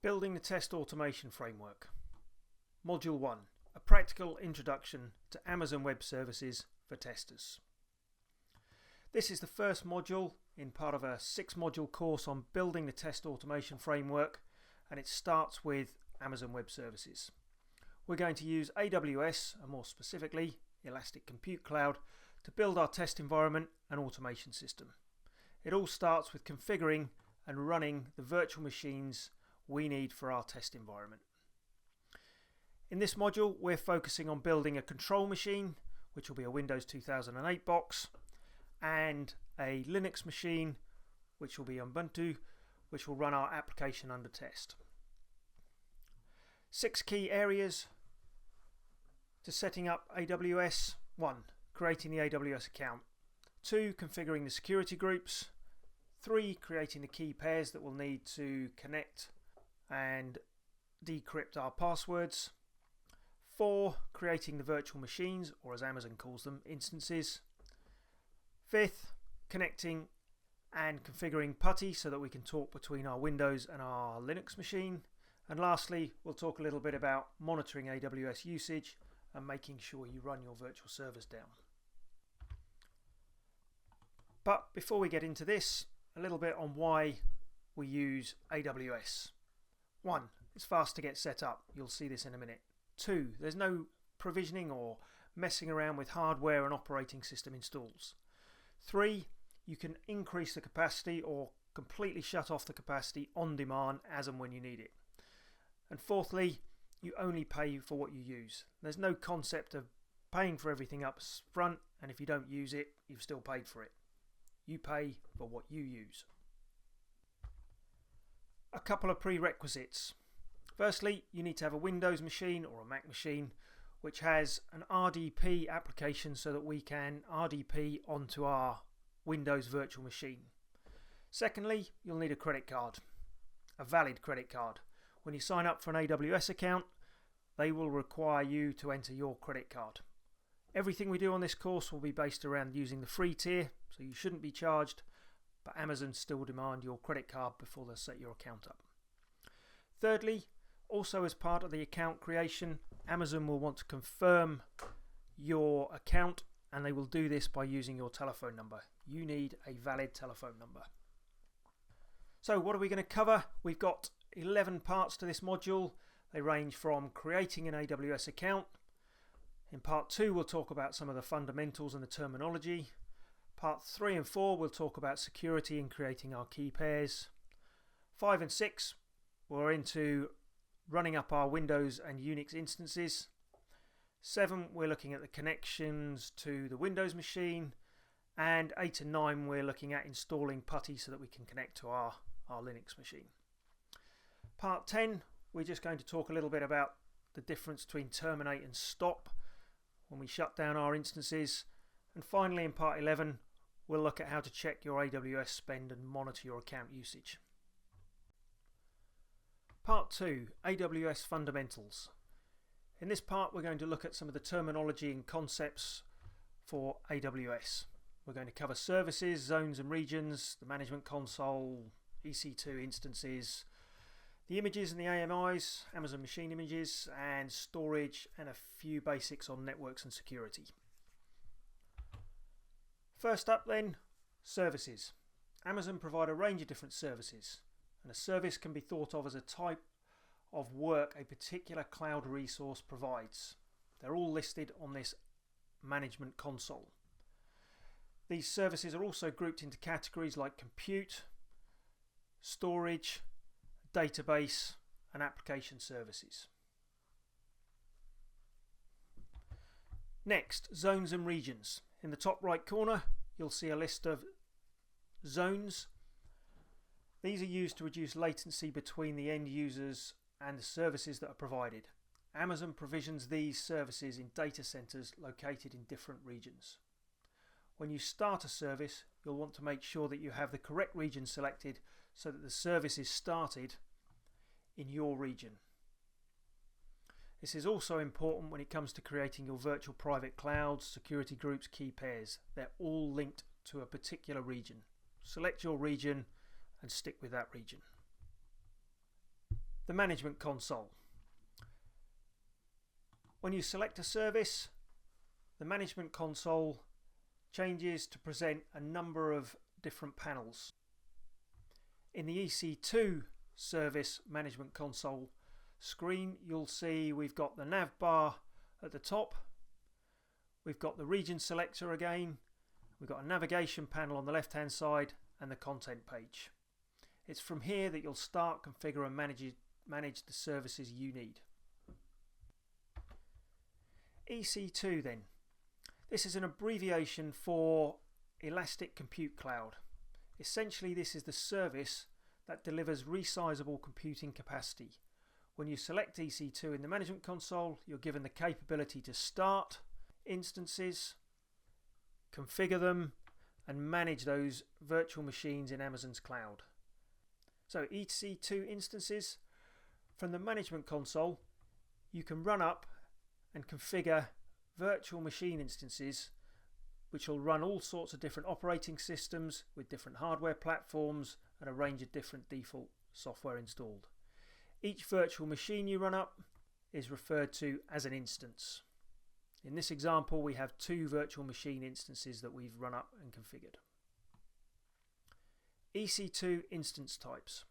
Building the Test Automation Framework. Module 1. A practical introduction to Amazon Web Services for testers. This is the first module in part of a 6-module course on building the test automation framework, and it starts with Amazon Web Services. We're going to use AWS, and more specifically Elastic Compute Cloud, to build our test environment and automation system. It all starts with configuring and running the virtual machines we need for our test environment. In this module, we're focusing on building a control machine, which will be a Windows 2008 box, and a Linux machine, which will be Ubuntu, which will run our application under test. 6 key areas to setting up AWS. 1. Creating the AWS account. 2. Configuring the security groups. 3. Creating the key pairs that we'll need to connect and decrypt our passwords. 4. Creating the virtual machines, or as Amazon calls them, instances. 5th, connecting and configuring Putty so that we can talk between our Windows and our Linux machine. And lastly, we'll talk a little bit about monitoring AWS usage and making sure you run your virtual servers down. But before we get into this, a little bit on why we use AWS. 1. It's fast to get set up. You'll see this in a minute. 2. There's no provisioning or messing around with hardware and operating system installs. 3. You can increase the capacity or completely shut off the capacity on demand as and when you need it. And fourthly, you only pay for what you use. There's no concept of paying for everything up front, and if you don't use it, you've still paid for it. You pay for what you use. A couple of prerequisites. Firstly, you need to have a Windows machine or a Mac machine which has an RDP application so that we can RDP onto our Windows virtual machine. Secondly, you'll need a credit card, a valid credit card. When you sign up for an AWS account, they will require you to enter your credit card. Everything we do on this course will be based around using the free tier, so you shouldn't be charged, but Amazon still demand your credit card before they'll set your account up. Thirdly, also as part of the account creation, Amazon will want to confirm your account, and they will do this by using your telephone number. You need a valid telephone number. So what are we going to cover? We've got 11 parts to this module. They range from creating an AWS account. In part 2, we'll talk about some of the fundamentals and the terminology. Part 3 and 4, we'll talk about security and creating our key pairs. 5 and 6, we're into running up our Windows and Unix instances. 7, we're looking at the connections to the Windows machine. And 8 and 9, we're looking at installing Putty so that we can connect to our Linux machine. Part 10, we're just going to talk a little bit about the difference between terminate and stop when we shut down our instances. And finally, in part 11, we'll look at how to check your AWS spend and monitor your account usage. Part 2, AWS Fundamentals. In this part, we're going to look at some of the terminology and concepts for AWS. We're going to cover services, zones and regions, the management console, EC2 instances, the images and the AMIs, Amazon Machine Images, and storage, and a few basics on networks and security. First up then, services. Amazon provide a range of different services, and a service can be thought of as a type of work a particular cloud resource provides. They're all listed on this management console. These services are also grouped into categories like compute, storage, database, and application services. Next, zones and regions. In the top right corner, you'll see a list of zones. These are used to reduce latency between the end users and the services that are provided. Amazon provisions these services in data centers located in different regions. When you start a service, you'll want to make sure that you have the correct region selected so that the service is started in your region. This is also important when it comes to creating your virtual private clouds, security groups, key pairs. They're all linked to a particular region. Select your region and stick with that region. The management console. When you select a service, the management console changes to present a number of different panels. In the EC2 service management console screen, you'll see we've got the nav bar at the top, we've got the region selector again, we've got a navigation panel on the left hand side and the content page. It's from here that you'll start, configure and manage the services you need. EC2 then. This is an abbreviation for Elastic Compute Cloud. Essentially, this is the service that delivers resizable computing capacity. When you select EC2 in the management console, you're given the capability to start instances, configure them, and manage those virtual machines in Amazon's cloud. So EC2 instances, from the management console, you can run up and configure virtual machine instances which will run all sorts of different operating systems with different hardware platforms and a range of different default software installed. Each virtual machine you run up is referred to as an instance. In this example, we have 2 virtual machine instances that we've run up and configured. EC2 instance types.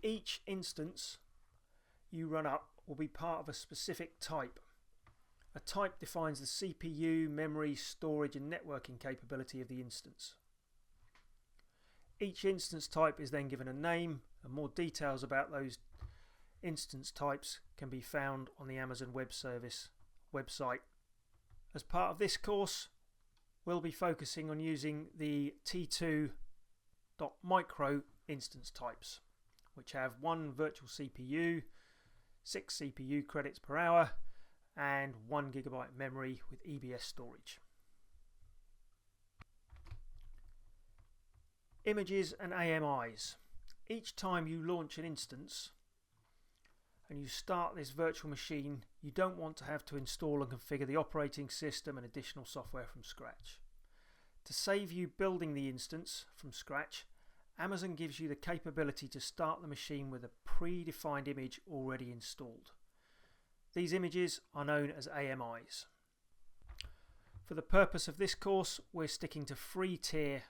Each instance you run up will be part of a specific type. A type defines the CPU, memory, storage and networking capability of the instance. Each instance type is then given a name, and more details about those instance types can be found on the Amazon Web Service website. As part of this course, we'll be focusing on using the T2.micro instance types, which have 1 virtual CPU, 6 CPU credits per hour, and 1 GB memory with EBS storage. Images and AMIs. Each time you launch an instance and you start this virtual machine, you don't want to have to install and configure the operating system and additional software from scratch. To save you building the instance from scratch, Amazon gives you the capability to start the machine with a predefined image already installed. These images are known as AMIs. For the purpose of this course, we're sticking to free tier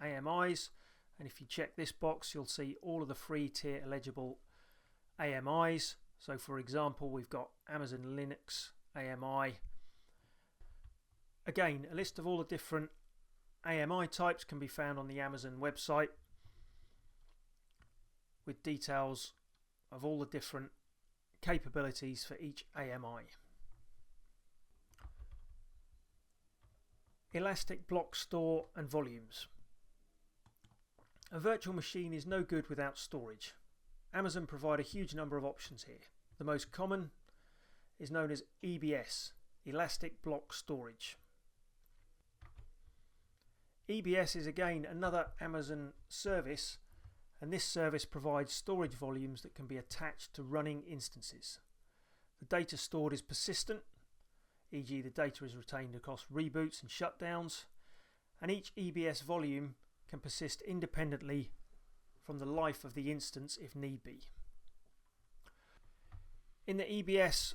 AMIs, and if you check this box, you'll see all of the free tier eligible AMIs. So for example, we've got Amazon Linux AMI. Again, a list of all the different AMI types can be found on the Amazon website with details of all the different capabilities for each AMI. Elastic block store and volumes. A virtual machine is no good without storage. Amazon provide a huge number of options here. The most common is known as EBS, Elastic Block Storage. EBS is again another Amazon service, and this service provides storage volumes that can be attached to running instances. The data stored is persistent, e.g. the data is retained across reboots and shutdowns, and each EBS volume can persist independently from the life of the instance if need be. In the EBS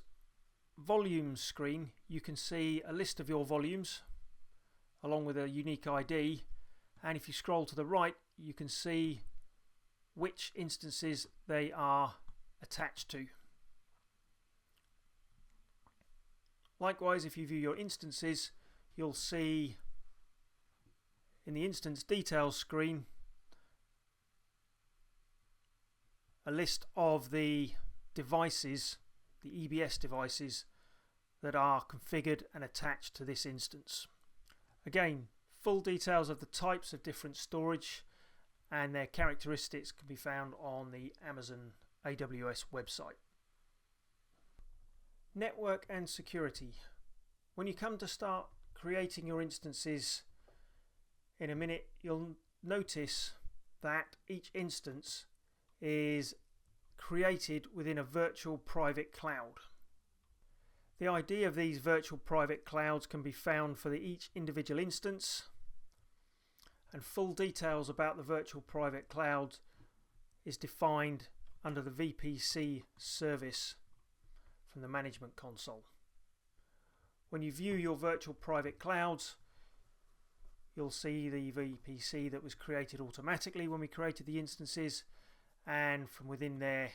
volumes screen, you can see a list of your volumes along with a unique ID, and if you scroll to the right, you can see which instances they are attached to. Likewise, if you view your instances, you'll see in the instance details screen a list of the devices, the EBS devices that are configured and attached to this instance. Again, full details of the types of different storage and their characteristics can be found on the Amazon AWS website. Network and security. When you come to start creating your instances in a minute, you'll notice that each instance is created within a virtual private cloud. The idea of these virtual private clouds can be found for each individual instance, and full details about the virtual private cloud is defined under the VPC service from the management console. When you view your virtual private clouds, you'll see the VPC that was created automatically when we created the instances, and from within there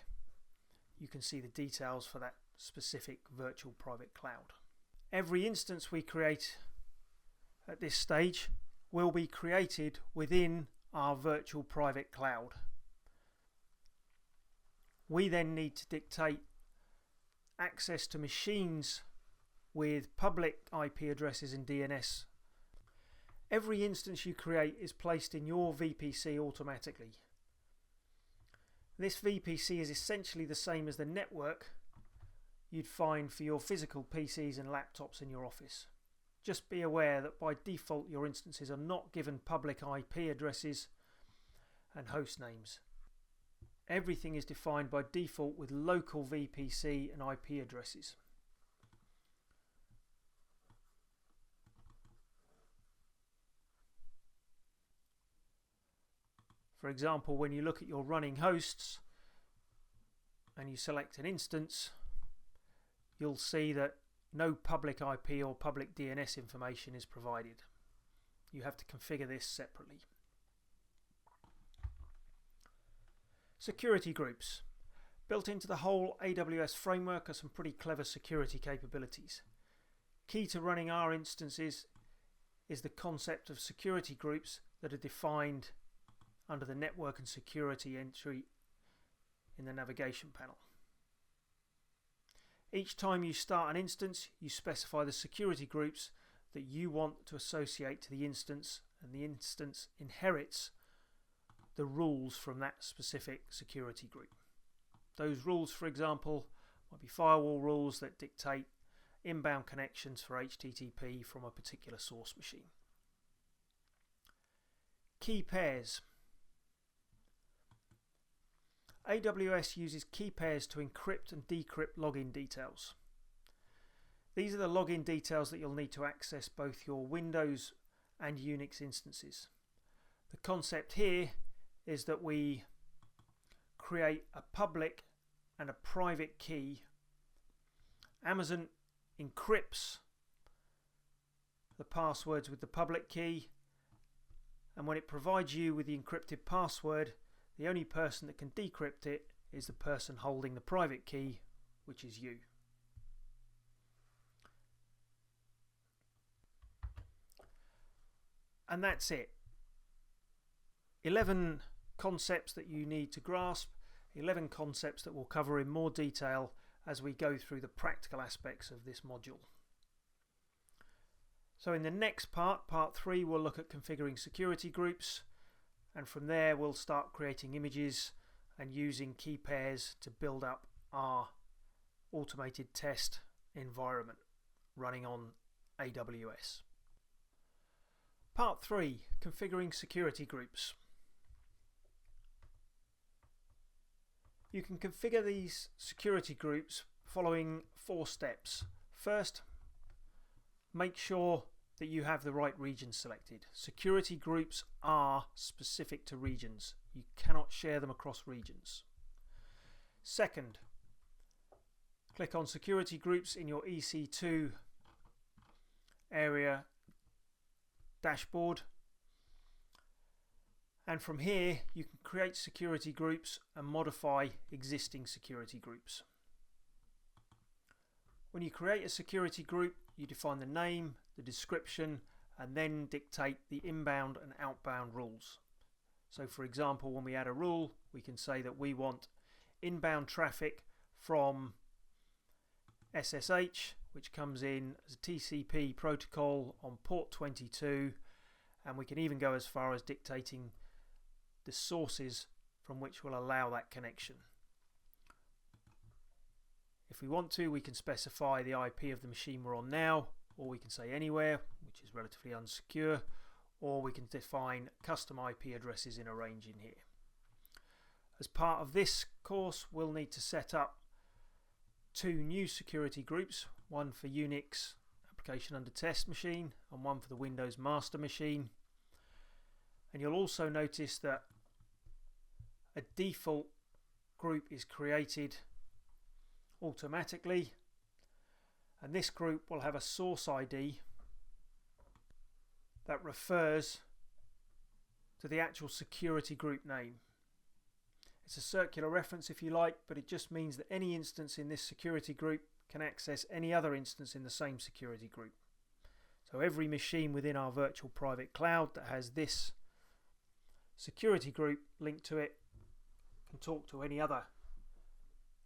you can see the details for that specific virtual private cloud. Every instance we create at this stage will be created within our virtual private cloud. We then need to dictate access to machines with public IP addresses and DNS. Every instance you create is placed in your VPC automatically. This VPC is essentially the same as the network you'd find for your physical PCs and laptops in your office. Just be aware that by default your instances are not given public IP addresses and host names. Everything is defined by default with local VPC and IP addresses. For example, when you look at your running hosts and you select an instance, you'll see that no public IP or public DNS information is provided. You have to configure this separately. Security groups. Built into the whole AWS framework are some pretty clever security capabilities. Key to running our instances is the concept of security groups that are defined under the network and security entry in the navigation panel. Each time you start an instance, you specify the security groups that you want to associate to the instance, and the instance inherits the rules from that specific security group. Those rules, for example, might be firewall rules that dictate inbound connections for HTTP from a particular source machine. Key pairs. AWS uses key pairs to encrypt and decrypt login details. These are the login details that you'll need to access both your Windows and Unix instances. The concept here is that we create a public and a private key. Amazon encrypts the passwords with the public key, and when it provides you with the encrypted password, the only person that can decrypt it is the person holding the private key, which is you. And that's it. 11 concepts that you need to grasp, 11 concepts that we'll cover in more detail as we go through the practical aspects of this module. So in the next part, part 3, we'll look at configuring security groups, and from there we'll start creating images and using key pairs to build up our automated test environment running on AWS. Part 3, configuring security groups. You can configure these security groups following 4 steps. First, make sure that you have the right region selected. Security groups are specific to regions. You cannot share them across regions. Second, click on security groups in your EC2 area dashboard, and from here you can create security groups and modify existing security groups. When you create a security group, you define the name, the description, and then dictate the inbound and outbound rules. So for example, when we add a rule, we can say that we want inbound traffic from SSH, which comes in as a TCP protocol on port 22, and we can even go as far as dictating the sources from which will allow that connection. If we want to, we can specify the IP of the machine we're on now, or we can say anywhere, which is relatively unsecure, or we can define custom IP addresses in a range in here. As part of this course, we'll need to set up 2 new security groups, one for Unix application under test machine and one for the Windows master machine. And you'll also notice that a default group is created automatically, and this group will have a source ID that refers to the actual security group name. It's a circular reference if you like, but it just means that any instance in this security group can access any other instance in the same security group. So every machine within our virtual private cloud that has this security group linked to it can talk to any other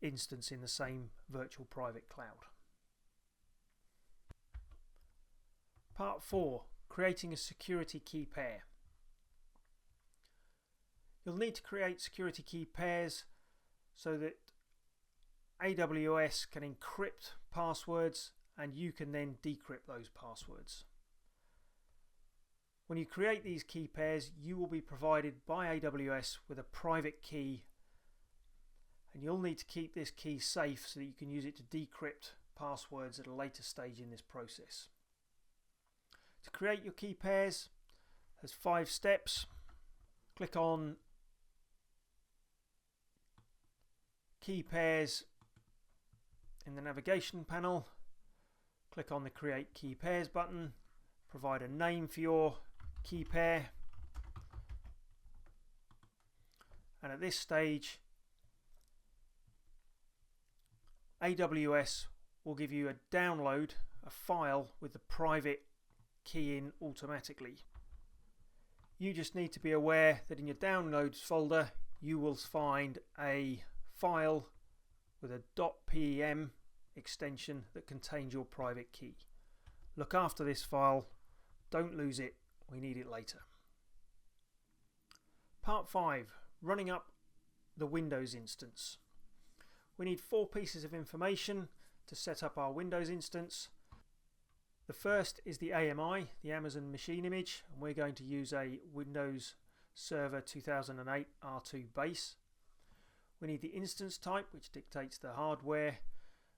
instance in the same virtual private cloud. Part 4. Creating a security key pair. You'll need to create security key pairs so that AWS can encrypt passwords and you can then decrypt those passwords. When you create these key pairs, you will be provided by AWS with a private key, and you'll need to keep this key safe so that you can use it to decrypt passwords at a later stage in this process. To create your key pairs, there's 5 steps. Click on Key Pairs in the navigation panel. Click on the Create Key Pairs button. Provide a name for your key pair. And at this stage, AWS will give you a download, a file with the private key in automatically. You just need to be aware that in your downloads folder you will find a file with a .pem extension that contains your private key. Look after this file, don't lose it, we need it later. Part 5. Running up the Windows instance. We need 4 pieces of information to set up our Windows instance. The first is the AMI, the Amazon Machine Image, and we're going to use a Windows Server 2008 R2 base. We need the instance type, which dictates the hardware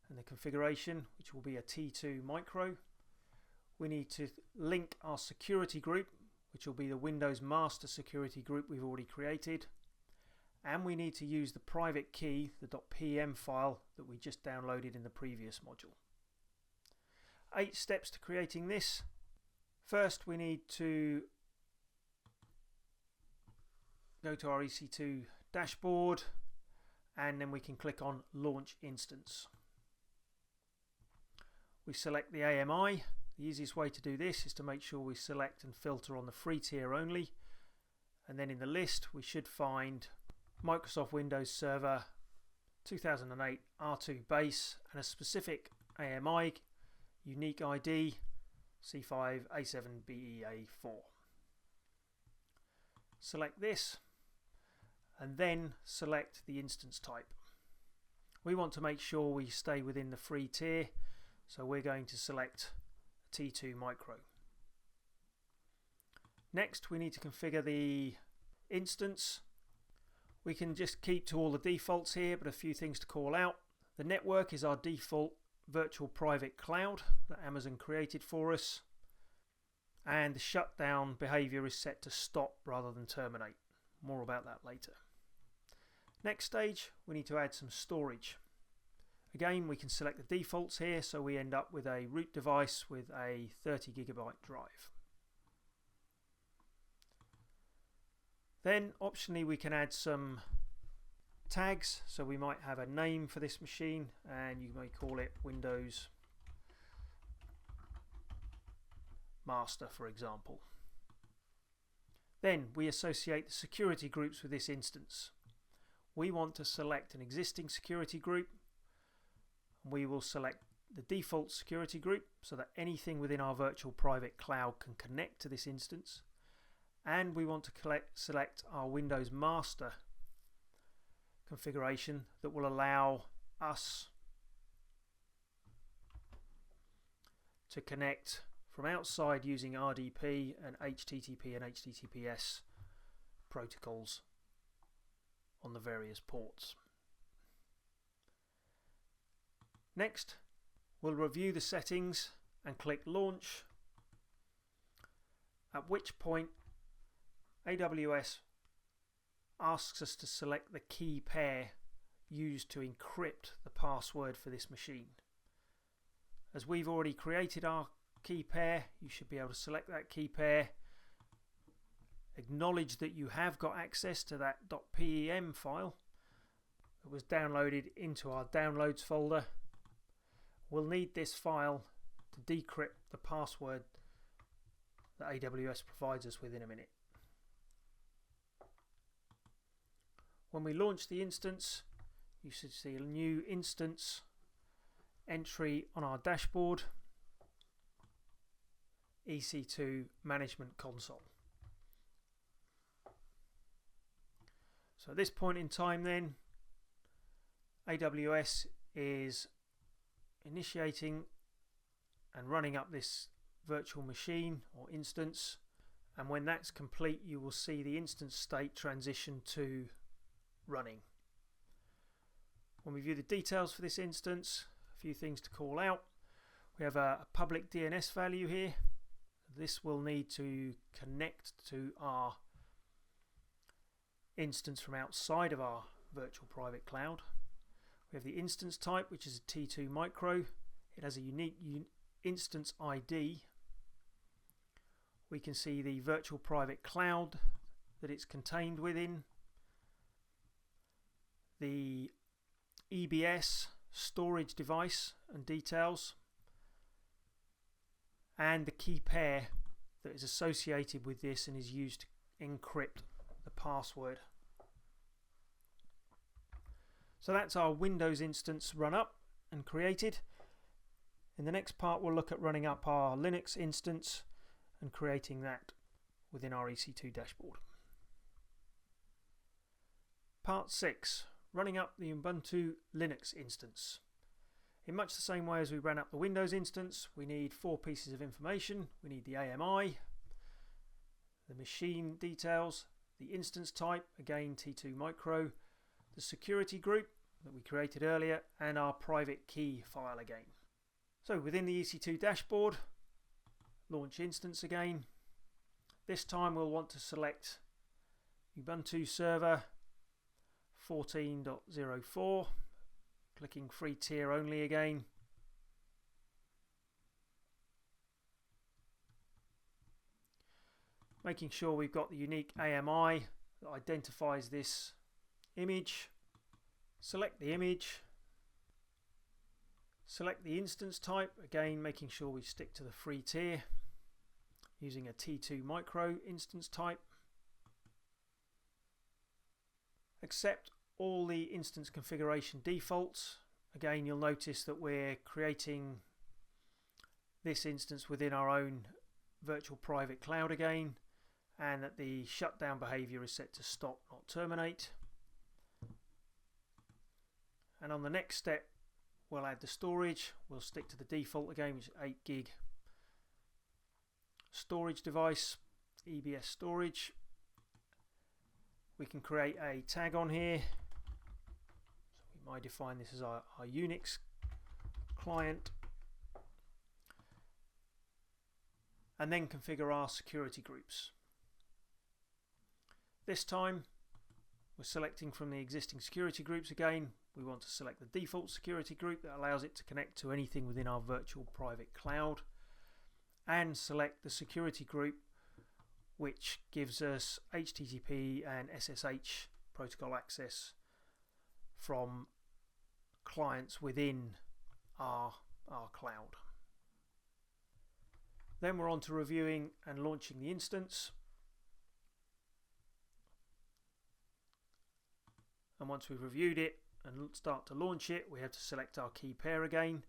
and the configuration, which will be a T2 micro. We need to link our security group, which will be the Windows Master security group we've already created. And we need to use the private key, the .pem file that we just downloaded in the previous module. 8 steps to creating this. First, we need to go to our EC2 dashboard, and then we can click on Launch Instance. We select the AMI. The easiest way to do this is to make sure we select and filter on the free tier only, and then in the list we should find Microsoft Windows Server 2008 R2 base and a specific AMI unique ID C5A7BEA4. Select this and then select the instance type. We want to make sure we stay within the free tier, so we're going to select T2 micro. Next, we need to configure the instance. We can just keep to all the defaults here, but a few things to call out. The network is our default virtual private cloud that Amazon created for us, and the shutdown behavior is set to stop rather than terminate. More about that later. Next stage, we need to add some storage. Again, we can select the defaults here, so we end up with a root device with a 30 gigabyte drive. Then optionally we can add some tags, so we might have a name for this machine and you may call it Windows Master, for example. Then we associate the security groups with this instance. We want to select an existing security group. We will select the default security group so that anything within our virtual private cloud can connect to this instance. And we want to select our Windows Master configuration that will allow us to connect from outside using RDP and HTTP and HTTPS protocols on the various ports. Next, we'll review the settings and click Launch, at which point AWS asks us to select the key pair used to encrypt the password for this machine. As we've already created our key pair, you should be able to select that key pair, acknowledge that you have got access to that .pem file that was downloaded into our downloads folder. We'll need this file to decrypt the password that AWS provides us with in a minute. When we launch the instance, you should see a new instance entry on our dashboard, EC2 Management Console. So at this point in time then, AWS is initiating and running up this virtual machine or instance, and when that's complete you will see the instance state transition to running. When we view the details for this instance, a few things to call out. We have a public DNS value here. This will need to connect to our instance from outside of our virtual private cloud. We have the instance type, which is a T2 micro. It has a unique instance ID. We can see the virtual private cloud that it's contained within, the EBS storage device and details, and the key pair that is associated with this and is used to encrypt the password. So that's our Windows instance run up and created. In the next part we'll look at running up our Linux instance and creating that within our EC2 dashboard. Part 6. Running up the Ubuntu Linux instance. In much the same way as we ran up the Windows instance, we need 4 pieces of information. We need the AMI, the machine details, the instance type, again T2 micro, the security group that we created earlier, and our private key file again. So within the EC2 dashboard, launch instance again. This time we'll want to select Ubuntu server 14.04, clicking free tier only again. Making sure we've got the unique AMI that identifies this image. Select the image. Select the instance type, again making sure we stick to the free tier using a T2 micro instance type. Accept all the instance configuration defaults. Again, you'll notice that we're creating this instance within our own virtual private cloud again, and that the shutdown behavior is set to stop, not terminate. And on the next step we'll add the storage. We'll stick to the default again, which is 8 gig storage device, EBS storage. We can create a tag on here, so we might define this as our Unix client, and then configure our security groups. This time we're selecting from the existing security groups again. We want to select the default security group that allows it to connect to anything within our virtual private cloud, and select the security group which gives us HTTP and SSH protocol access from clients within our cloud. Then we're on to reviewing and launching the instance. And once we've reviewed it and start to launch it, we have to select our key pair again.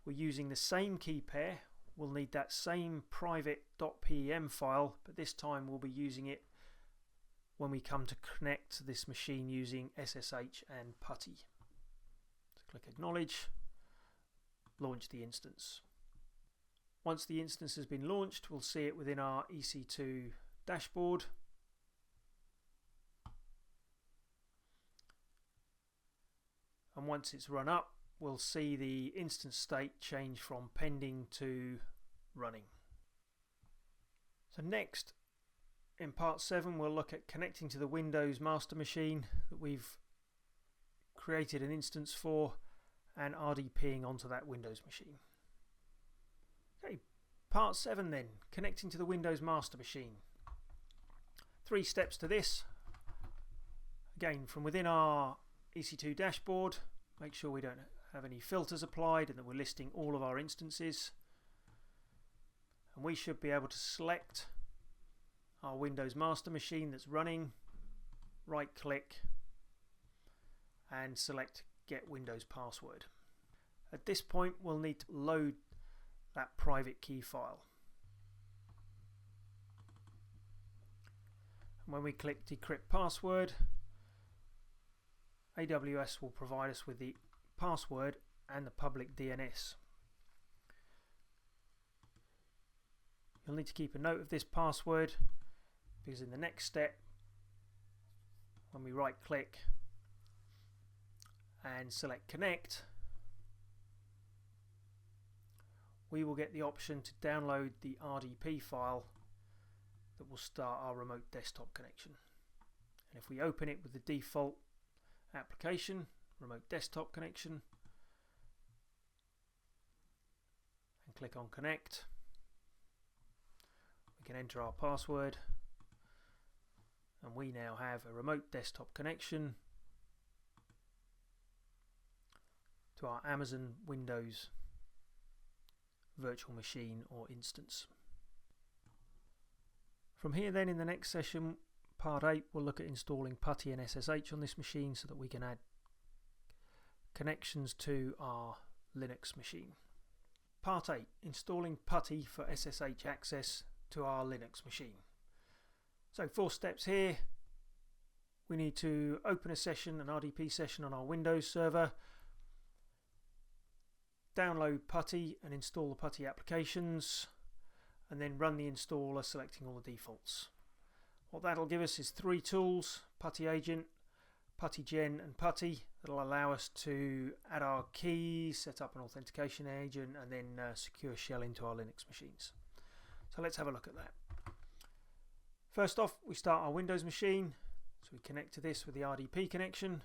We're using the same key pair. We'll need that same private .pem file, but this time we'll be using it when we come to connect to this machine using SSH and Putty. So click acknowledge, launch the instance. Once the instance has been launched, we'll see it within our EC2 dashboard. And once it's run up, we'll see the instance state change from pending to running. So next, in part 7, we'll look at connecting to the Windows master machine that we've created an instance for and RDPing onto that Windows machine. Okay, part 7 then, connecting to the Windows master machine. 3 steps to this. Again, from within our EC2 dashboard, make sure we don't have any filters applied and that we're listing all of our instances. And we should be able to select our Windows master machine that's running, right click and select Get Windows Password. At this point we'll need to load that private key file. And when we click Decrypt Password, AWS will provide us with the password and the public DNS. You'll need to keep a note of this password because in the next step, when we right click and select Connect, we will get the option to download the RDP file that will start our remote desktop connection. And if we open it with the default application, remote desktop connection, and click on Connect, we can enter our password and we now have a remote desktop connection to our Amazon Windows virtual machine or instance. From here then, in the next session, part 8, we'll look at installing Putty and SSH on this machine so that we can add connections to our Linux machine. Part 8, installing Putty for SSH access to our Linux machine. So 4 steps here. We need to open a session, an RDP session on our Windows server, download Putty and install the Putty applications, and then run the installer selecting all the defaults. What that'll give us is 3 tools: Putty Agent, Putty Gen and Putty, that'll allow us to add our keys, set up an authentication agent and then secure shell into our Linux machines. So let's have a look at that. First off, we start our Windows machine, so we connect to this with the RDP connection,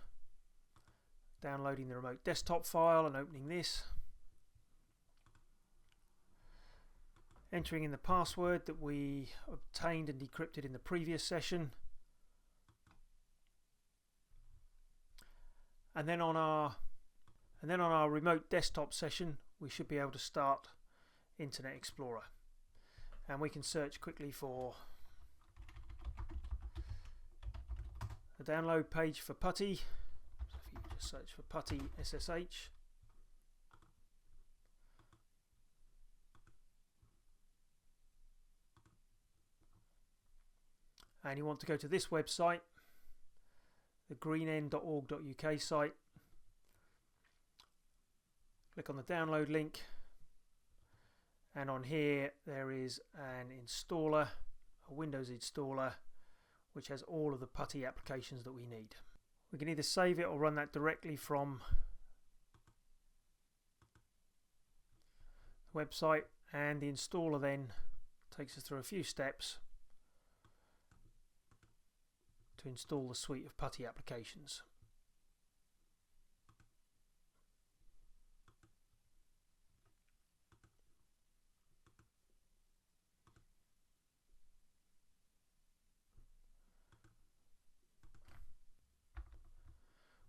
downloading the remote desktop file and opening this, entering in the password that we obtained and decrypted in the previous session, and then on our remote desktop session we should be able to start Internet Explorer, and we can search quickly for the download page for Putty. So if you just search for Putty SSH, and you want to go to this website, the greenend.org.uk site, click on the download link, and on here there is an installer, a Windows installer, which has all of the Putty applications that we need. We can either save it or run that directly from the website, and the installer then takes us through a few steps to install the suite of Putty applications.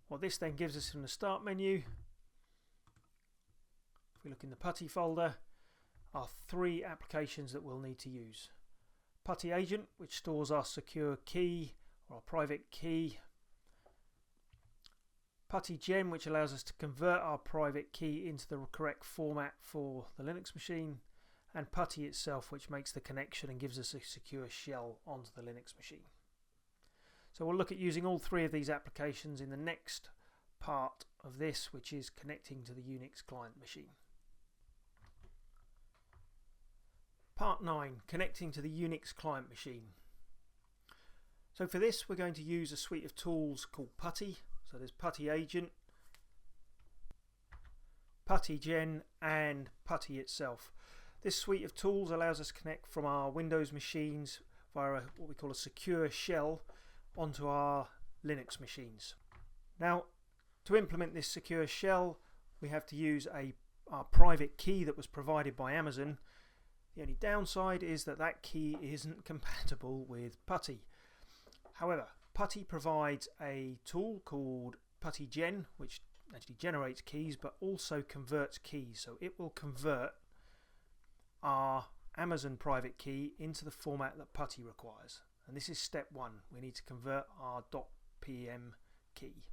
What this then gives us in the start menu, if we look in the Putty folder, are 3 applications that we'll need to use. Putty Agent, which stores our secure key or our private key. Putty Gen, which allows us to convert our private key into the correct format for the Linux machine. And Putty itself, which makes the connection and gives us a secure shell onto the Linux machine. So we'll look at using all 3 of these applications in the next part of this, which is connecting to the Unix client machine. Part 9, connecting to the Unix client machine. So for this we're going to use a suite of tools called Putty. So there's Putty Agent, Putty Gen and Putty itself. This suite of tools allows us to connect from our Windows machines via what we call a secure shell onto our Linux machines. Now To implement this secure shell, we have to use our private key that was provided by Amazon. The only downside is that that key isn't compatible with Putty. However, Putty provides a tool called Putty Gen, which actually generates keys but also converts keys. So it will convert our Amazon private key into the format that Putty requires. And this is step one. We need to convert our .pem key.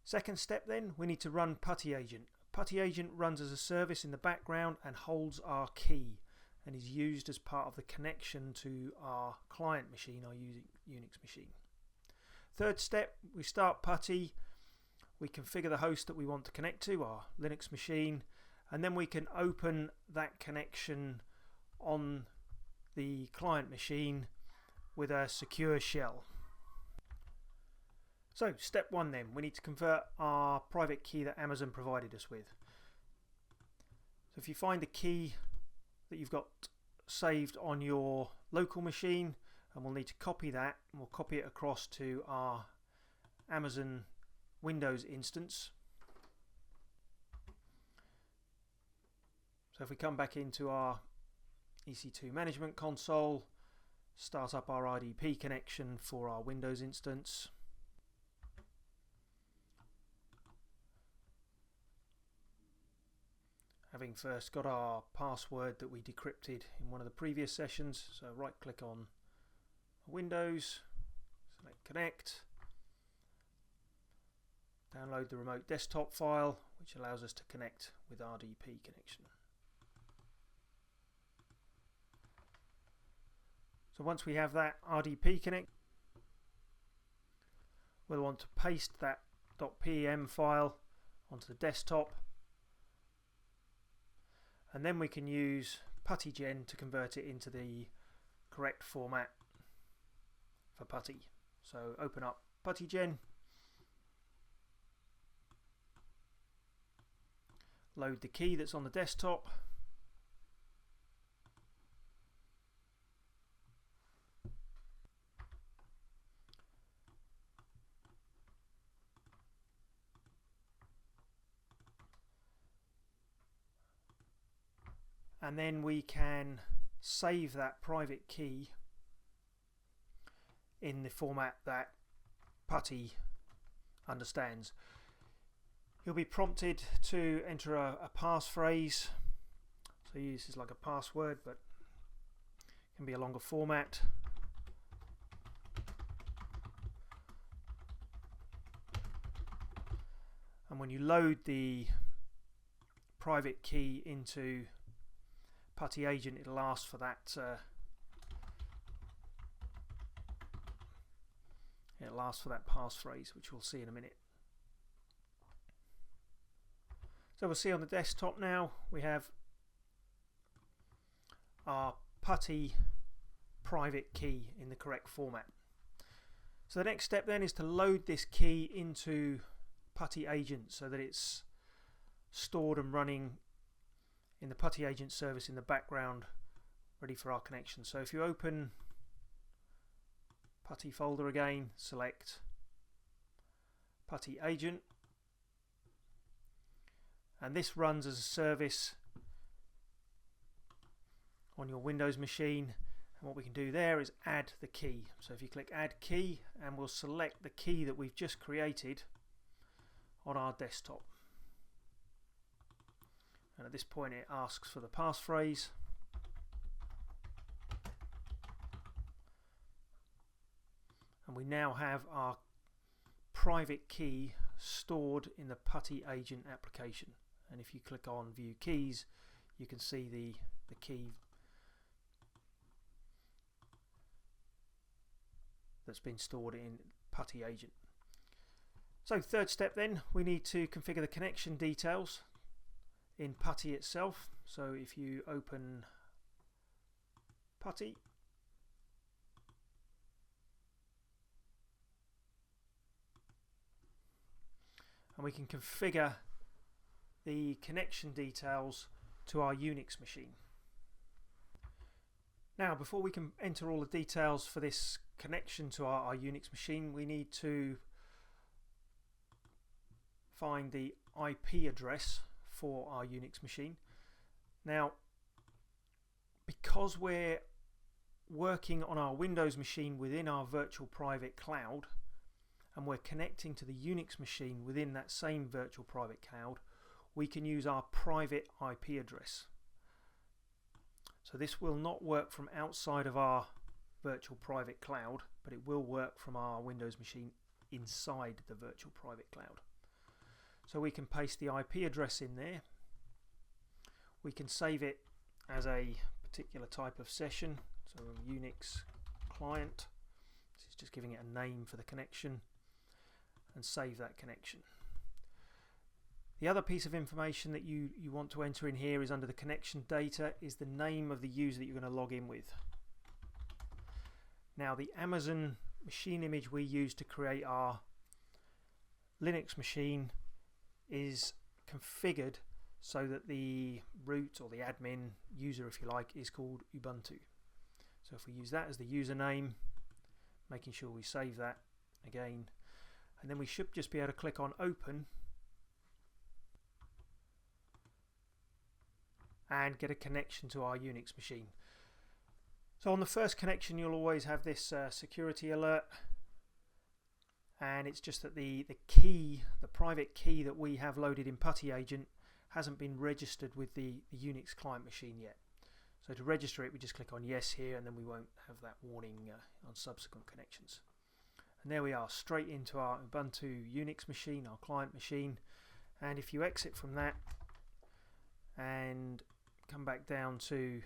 Second step then, we need to run Putty Agent. Putty Agent runs as a service in the background and holds our key and is used as part of the connection to our client machine, our Unix machine. Third step, we start Putty, we configure the host that we want to connect to, our Linux machine, and then we can open that connection on the client machine with a secure shell. So step one then, we need to convert our private key that Amazon provided us with. So if you find a key that you've got saved on your local machine, and we'll need to copy that, and we'll copy it across to our Amazon Windows instance. So if we come back into our EC2 management console, start up our RDP connection for our Windows instance. Having first got our password that we decrypted in one of the previous sessions, so right click on Windows, select Connect, download the remote desktop file which allows us to connect with RDP connection. So once we have that RDP connect, we'll want to paste that .pem file onto the desktop, and then we can use Putty Gen to convert it into the correct format for Putty. So open up Putty Gen, load the key that's on the desktop, and then we can save that private key in the format that Putty understands. You'll be prompted to enter a passphrase. So this is like a password, but it can be a longer format. And when you load the private key into Putty Agent, it'll ask for that passphrase, which we'll see in a minute. So we'll see on the desktop now we have our Putty private key in the correct format. So the next step then is to load this key into Putty Agent so that it's stored and running in the Putty Agent service in the background, ready for our connection. So if you open Putty folder again, select Putty Agent, and this runs as a service on your Windows machine. And what we can do there is add the key. So if you click Add Key, and we'll select the key that we've just created on our desktop. And at this point it asks for the passphrase. And we now have our private key stored in the Putty Agent application. And if you click on View Keys, you can see the key that's been stored in Putty Agent. So third step then, we need to configure the connection details in Putty itself. So if you open Putty, and we can configure the connection details to our Unix machine. Now, before we can enter all the details for this connection to our Unix machine, we need to find the IP address for our Unix machine. Now, because we're working on our Windows machine within our virtual private cloud, and we're connecting to the Unix machine within that same virtual private cloud, we can use our private IP address. So this will not work from outside of our virtual private cloud, but it will work from our Windows machine inside the virtual private cloud. So we can paste the IP address in there. We can save it as a particular type of session, so a Unix client. This is just giving it a name for the connection, and save that connection. The other piece of information that you want to enter in here is under the connection data is the name of the user that you're going to log in with. Now, the Amazon machine image we use to create our Linux machine is configured so that the root, or the admin user if you like, is called Ubuntu. So if we use that as the username, making sure we save that again, and then we should just be able to click on open and get a connection to our Unix machine. So on the first connection you'll always have this security alert, and it's just that the private key that we have loaded in Putty agent hasn't been registered with the Unix client machine yet. So to register it, we just click on yes here, and then we won't have that warning on subsequent connections. And there we are, straight into our Ubuntu Unix machine, our client machine. And if you exit from that and come back down to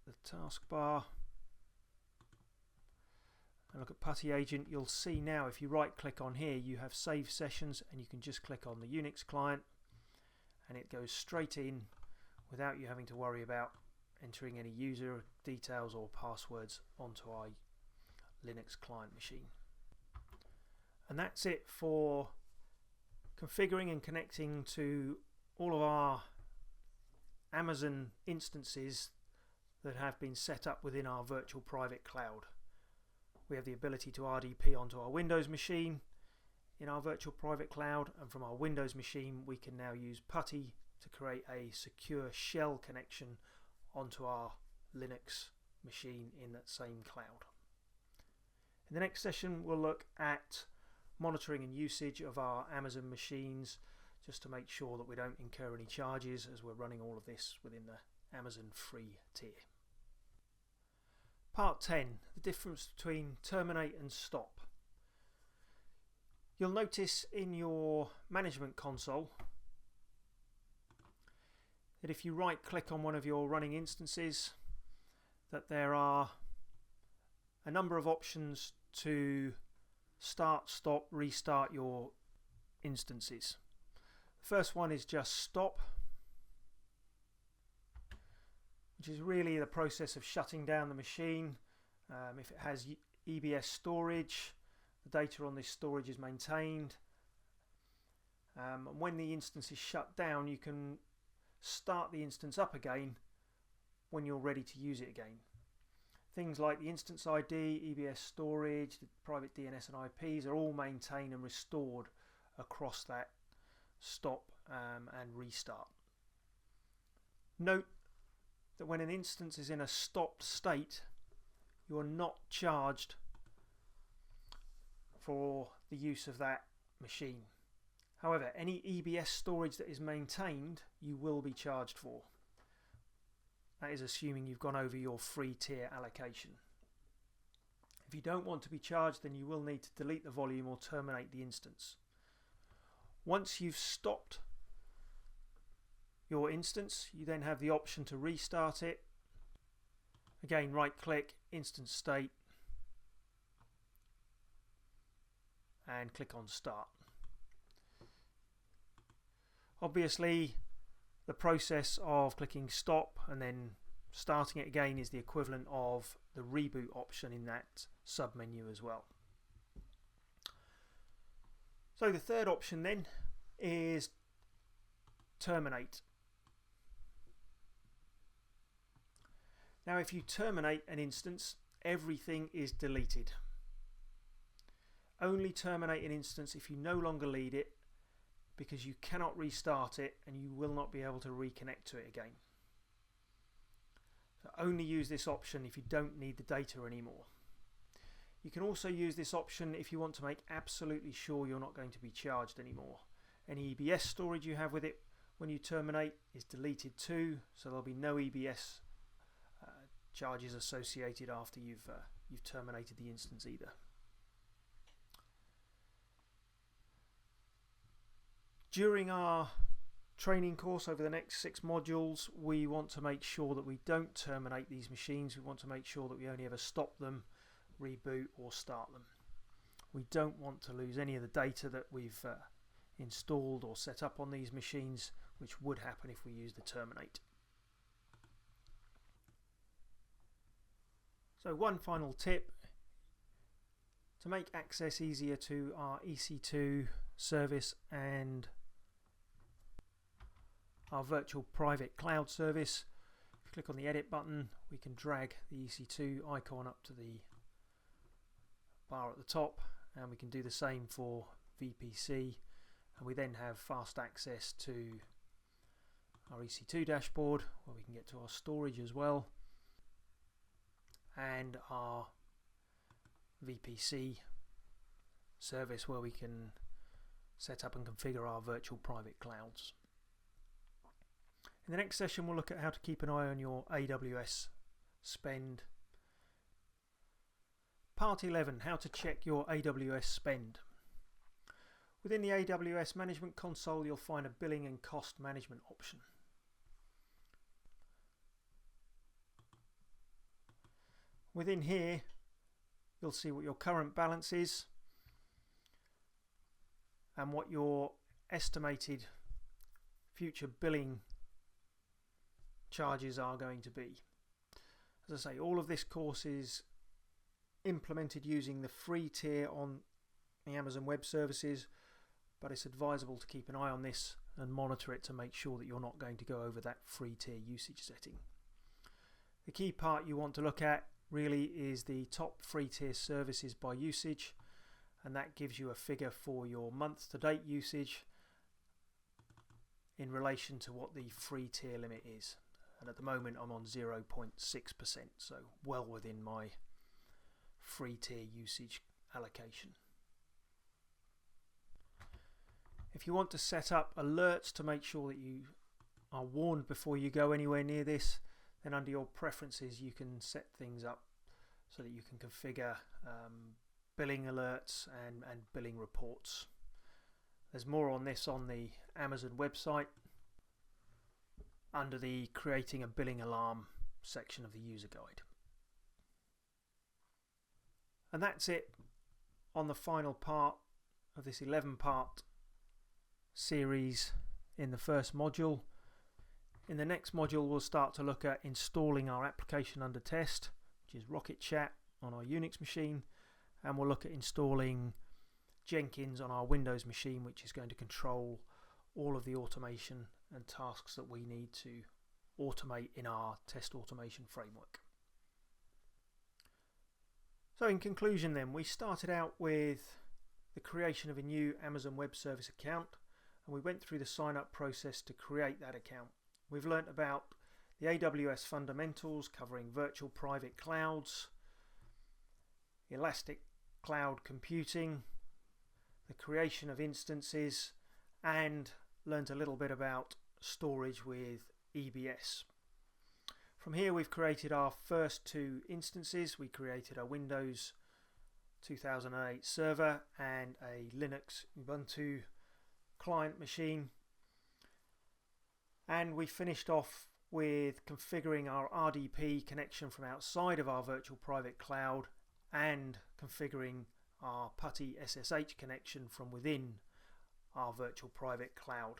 the taskbar and look at Putty agent, you'll see now if you right click on here you have save sessions, and you can just click on the Unix client and it goes straight in without you having to worry about entering any user details or passwords onto our Linux client machine. And that's it for configuring and connecting to all of our Amazon instances that have been set up within our virtual private cloud. We have the ability to RDP onto our Windows machine in our virtual private cloud, and from our Windows machine we can now use Putty to create a secure shell connection onto our Linux machine in that same cloud. In the next session we'll look at monitoring and usage of our Amazon machines, just to make sure that we don't incur any charges as we're running all of this within the Amazon free tier. Part 10, the difference between terminate and stop. You'll notice in your management console that if you right click on one of your running instances, that there are a number of options to start, stop, restart your instances. The first one is just stop, which is really the process of shutting down the machine. If it has EBS storage, the data on this storage is maintained. And when the instance is shut down, you can start the instance up again when you're ready to use it again. Things like the instance ID, EBS storage, the private DNS and IPs are all maintained and restored across that stop and restart. Note that when an instance is in a stopped state, you are not charged for the use of that machine. However, any EBS storage that is maintained, you will be charged for. That is assuming you've gone over your free tier allocation. If you don't want to be charged, then you will need to delete the volume or terminate the instance. Once you've stopped your instance, you then have the option to restart it. Again, right click, instance state, and click on start. Obviously, the process of clicking stop and then starting it again is the equivalent of the reboot option in that submenu as well. So the third option then is terminate. Now if you terminate an instance, everything is deleted. Only terminate an instance if you no longer need it, because you cannot restart it and you will not be able to reconnect to it again. So only use this option if you don't need the data anymore. You can also use this option if you want to make absolutely sure you're not going to be charged anymore. Any EBS storage you have with it when you terminate is deleted too, so there'll be no EBS charges associated after you've terminated the instance either. During our training course over the next 6 modules, we want to make sure that we don't terminate these machines. We want to make sure that we only ever stop them, reboot or start them. We don't want to lose any of the data that we've installed or set up on these machines, which would happen if we use the terminate. So one final tip: to make access easier to our EC2 service and our virtual private cloud service, if you click on the edit button, we can drag the EC2 icon up to the bar at the top, and we can do the same for VPC, and we then have fast access to our EC2 dashboard where we can get to our storage as well, and our VPC service where we can set up and configure our virtual private clouds. In the next session we'll look at how to keep an eye on your AWS spend. Part 11, how to check your AWS spend. Within the AWS Management Console you'll find a billing and cost management option. Within here you'll see what your current balance is and what your estimated future billing charges are going to be. As I say, all of this course is implemented using the free tier on the Amazon Web Services, but it's advisable to keep an eye on this and monitor it to make sure that you're not going to go over that free tier usage setting. The key part you want to look at really is the top free tier services by usage, and that gives you a figure for your month to date usage in relation to what the free tier limit is. And at the moment I'm on 0.6%, so well within my free tier usage allocation. If you want to set up alerts to make sure that you are warned before you go anywhere near this, then under your preferences you can set things up so that you can configure billing alerts and billing reports. There's more on this on the Amazon website under the Creating a Billing Alarm section of the user guide. And that's it on the final part of this 11-part series in the first module. In the next module we'll start to look at installing our application under test, which is Rocket Chat on our Unix machine, and we'll look at installing Jenkins on our Windows machine, which is going to control all of the automation and tasks that we need to automate in our test automation framework. So in conclusion then, we started out with the creation of a new Amazon Web Service account, and we went through the sign up process to create that account. We've learnt about the AWS Fundamentals covering virtual private clouds, elastic cloud computing, the creation of instances, and learnt a little bit about storage with EBS. From here we've created our first 2 instances. We created a Windows 2008 server and a Linux Ubuntu client machine, and we finished off with configuring our RDP connection from outside of our virtual private cloud and configuring our Putty SSH connection from within our virtual private cloud.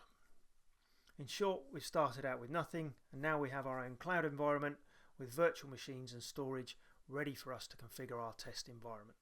In short, we've started out with nothing, and now we have our own cloud environment with virtual machines and storage ready for us to configure our test environment.